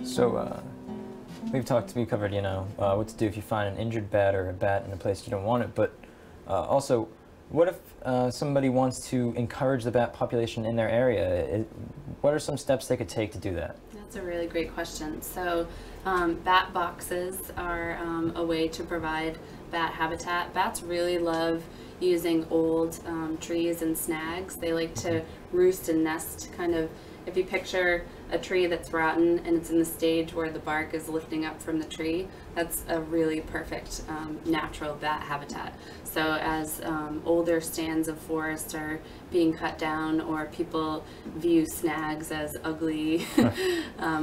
So we covered, what to do if you find an injured bat or a bat in a place you don't want it, but also, what if somebody wants to encourage the bat population in their area? What are some steps they could take to do that? That's a really great question. So bat boxes are a way to provide bat habitat. Bats really love using old trees and snags. They like to roost and nest kind of. If you picture a tree that's rotten and it's in the stage where the bark is lifting up from the tree, that's a really perfect natural bat habitat. So as older stands of forest are being cut down, or people view snags as ugly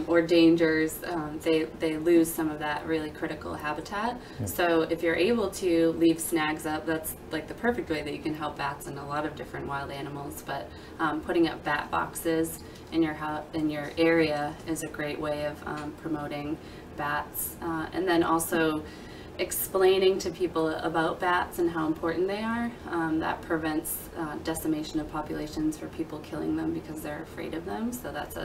or dangers, they lose some of that really critical habitat. So if you're able to leave snags up, that's like the perfect way that you can help bats and a lot of different wild animals. But putting up bat boxes in your area is a great way of promoting bats, and then also explaining to people about bats and how important they are. That prevents decimation of populations for people killing them because they're afraid of them. So that's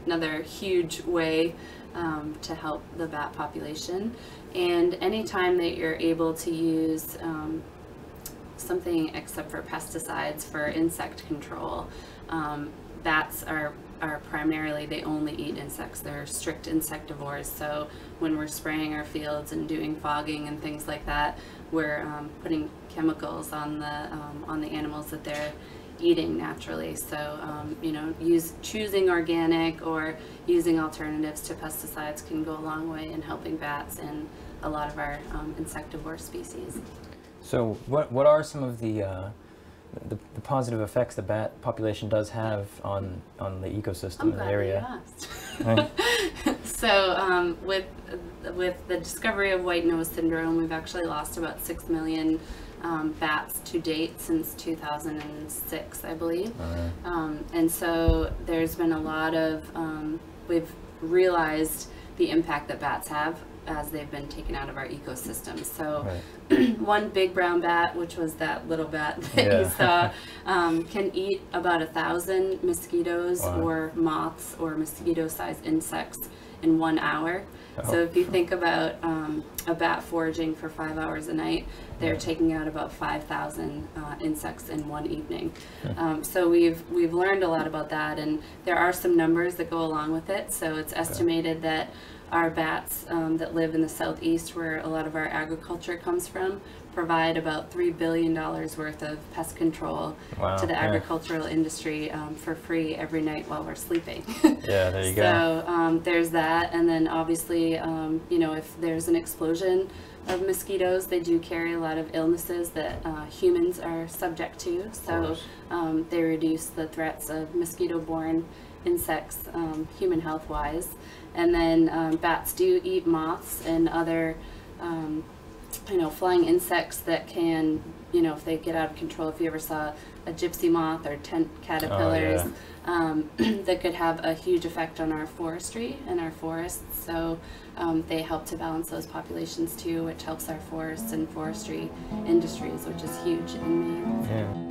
another huge way to help the bat population. And anytime that you're able to use something except for pesticides for insect control, bats are primarily, they only eat insects. They're strict insectivores. So when we're spraying our fields and doing fogging and things like that, we're putting chemicals on the animals that they're eating naturally. So choosing organic or using alternatives to pesticides can go a long way in helping bats and a lot of our insectivore species. So what are some of the positive effects the bat population does have on the ecosystem in the area? Right. So with the discovery of white nose syndrome, we've actually lost about 6 million bats to date since 2006, I believe. And so there's been a lot of, we've realized the impact that bats have as they've been taken out of our ecosystem. So one big brown bat, which was that little bat that you saw, can eat about 1,000 mosquitoes or moths or mosquito-sized insects in 1 hour. So if you think about a bat foraging for 5 hours a night, they're taking out about 5,000 insects in one evening. So we've learned a lot about that, and there are some numbers that go along with it. So it's estimated that our bats that live in the southeast, where a lot of our agriculture comes from, provide about $3 billion worth of pest control to the agricultural industry for free every night while we're sleeping. Yeah, there you go. So there's that, and then obviously, if there's an explosion of mosquitoes, they do carry a lot of illnesses that humans are subject to. So they reduce the threats of mosquito-borne insects, human health-wise. And then bats do eat moths and other, flying insects that can, if they get out of control, if you ever saw a gypsy moth or tent caterpillars, that could have a huge effect on our forestry and our forests. So they help to balance those populations too, which helps our forests and forestry industries, which is huge in Maine.